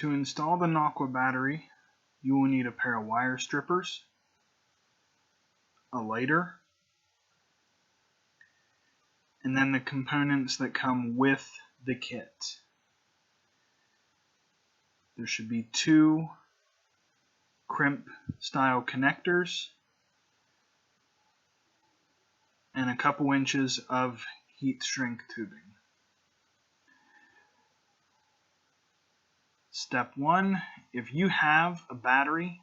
To install the Nocqua battery, you will need a pair of wire strippers, a lighter, and then the components that come with the kit. There should be 2 crimp style connectors and a couple inches of heat shrink tubing. Step 1, if you have a battery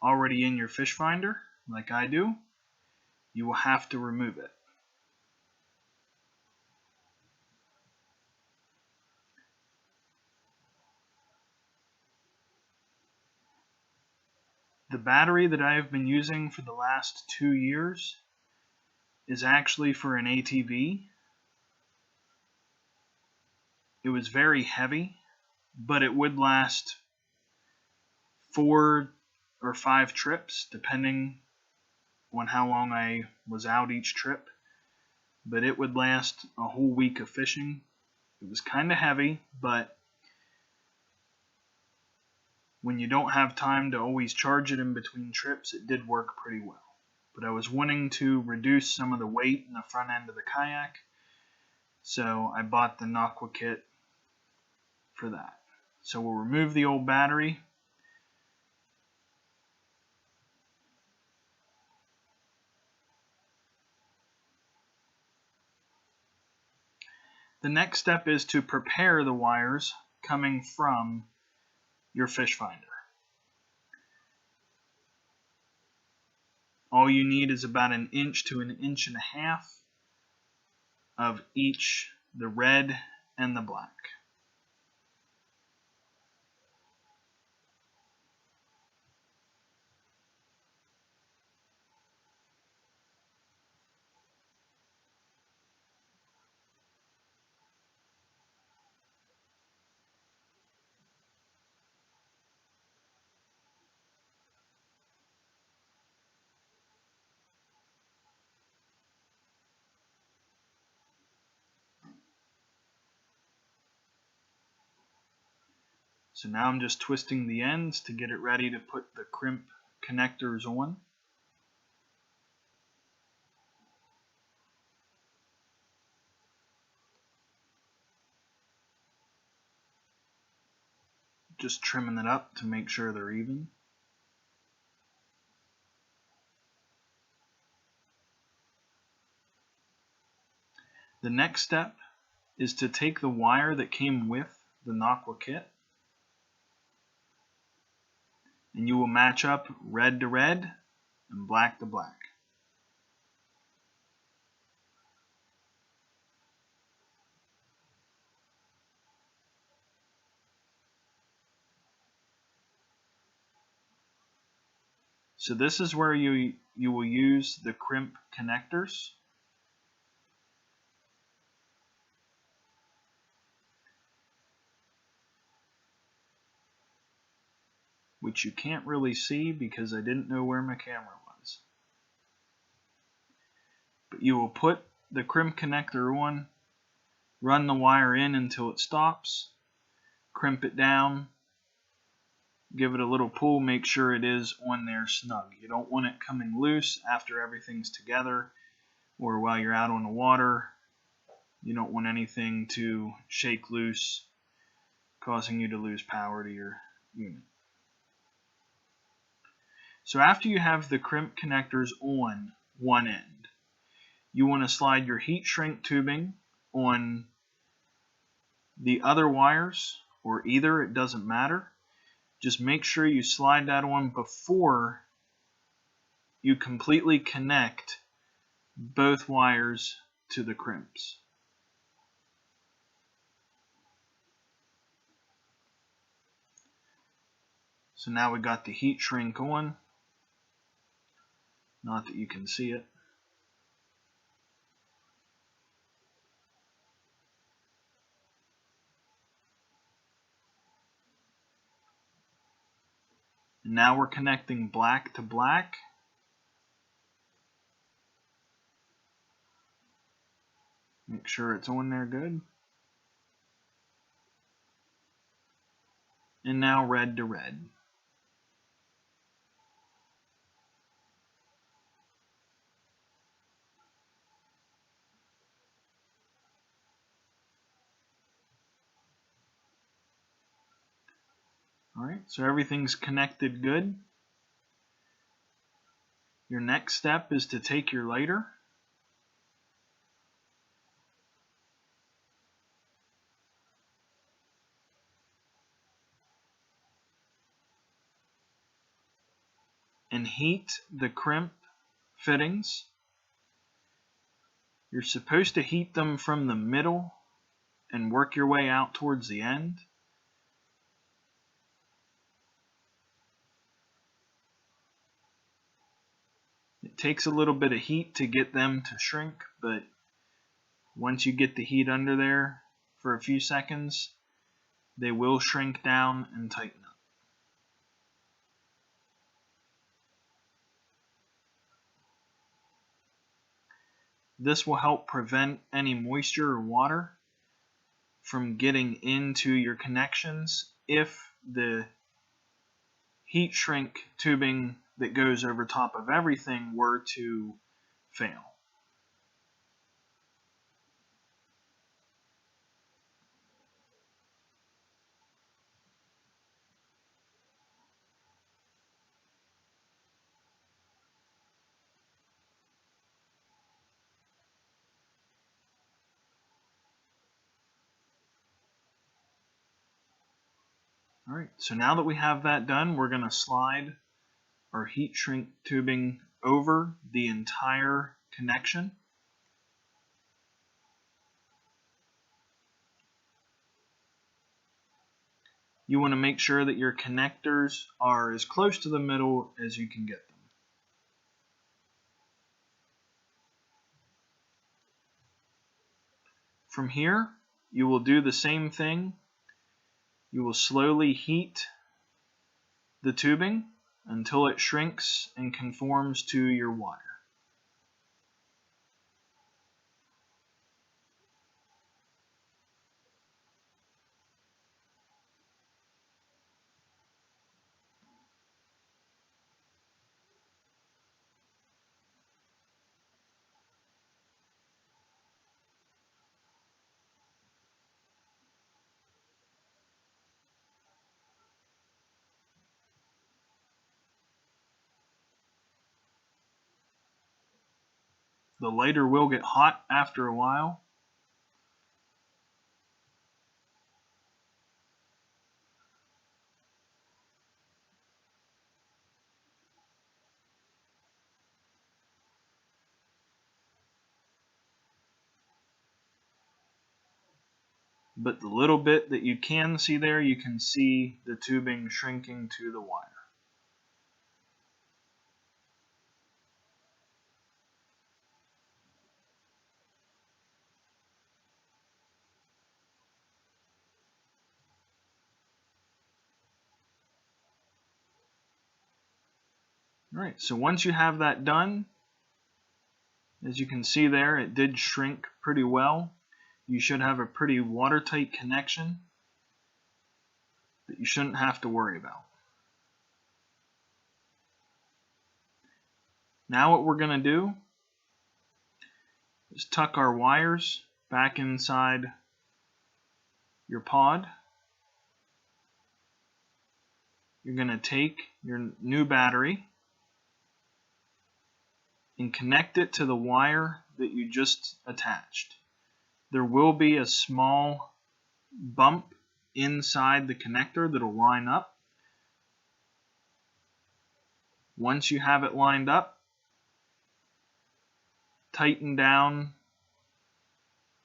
already in your fish finder, like I do, you will have to remove it. The battery that I have been using for the last 2 years is actually for an ATV. It was very heavy, but it would last 4 or 5 trips, depending on how long I was out each trip. But it would last a whole week of fishing. It was kind of heavy, but when you don't have time to always charge it in between trips, it did work pretty well. But I was wanting to reduce some of the weight in the front end of the kayak, so I bought the Nocqua kit for that. So we'll remove the old battery. The next step is to prepare the wires coming from your fish finder. All you need is about 1 inch to 1.5 inches of each, the red and the black. So now I'm just twisting the ends to get it ready to put the crimp connectors on. Just trimming it up to make sure they're even. The next step is to take the wire that came with the Nocqua kit, and you will match up red to red and black to black. So this is where you will use the crimp connectors. Which you can't really see because I didn't know where my camera was. But you will put the crimp connector on, run the wire in until it stops, crimp it down, give it a little pull, make sure it is on there snug. You don't want it coming loose after everything's together or while you're out on the water. You don't want anything to shake loose, causing you to lose power to your unit. So after you have the crimp connectors on one end, you want to slide your heat shrink tubing on the other wires, or either, it doesn't matter. Just make sure you slide that on before you completely connect both wires to the crimps. So now we got the heat shrink on. Not that you can see it. And now we're connecting black to black. Make sure it's on there good. and now red to red. Alright, so everything's connected good. Your next step is to take your lighter and heat the crimp fittings. You're supposed to heat them from the middle and work your way out towards the end. It takes a little bit of heat to get them to shrink, but once you get the heat under there for a few seconds, they will shrink down and tighten up. This will help prevent any moisture or water from getting into your connections if the heat shrink tubing that goes over top of everything were to fail. Alright, so now that we have that done, we're going to slide our heat shrink tubing over the entire connection. You want to make sure that your connectors are as close to the middle as you can get them. From here, you will do the same thing. You will slowly heat the tubing until it shrinks and conforms to your wire. The lighter will get hot after a while. But the little bit that you can see there, you can see the tubing shrinking to the wire. Alright, so once you have that done, as you can see there, it did shrink pretty well. You should have a pretty watertight connection that you shouldn't have to worry about. Now what we're going to do is tuck our wires back inside your pod. You're going to take your new battery and connect it to the wire that you just attached. There will be a small bump inside the connector that will line up. Once you have it lined up, tighten down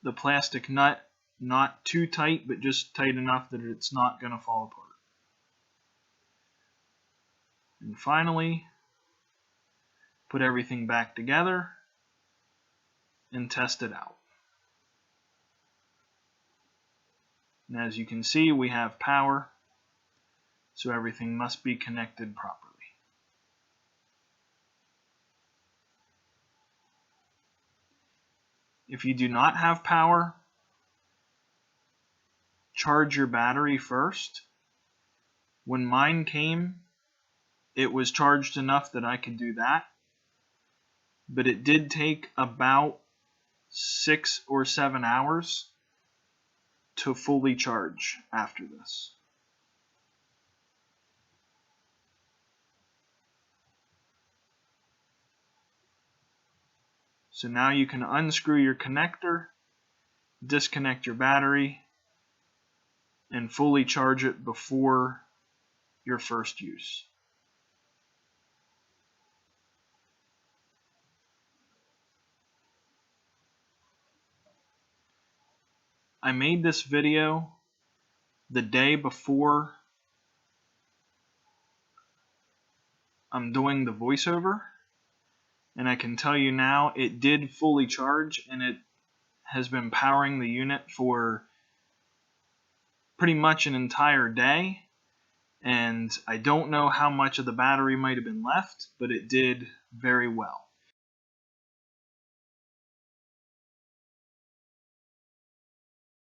the plastic nut, not too tight, but just tight enough that it's not going to fall apart. And finally, put everything back together and test it out. And as you can see, we have power, so everything must be connected properly. If you do not have power, charge your battery first When mine came, it was charged enough that I could do that, but it did take about 6 or 7 hours to fully charge after this. So now you can unscrew your connector, disconnect your battery, and fully charge it before your first use. I made this video the day before I'm doing the voiceover, and I can tell you now it did fully charge, and it has been powering the unit for pretty much an entire day, and I don't know how much of the battery might have been left, but it did very well.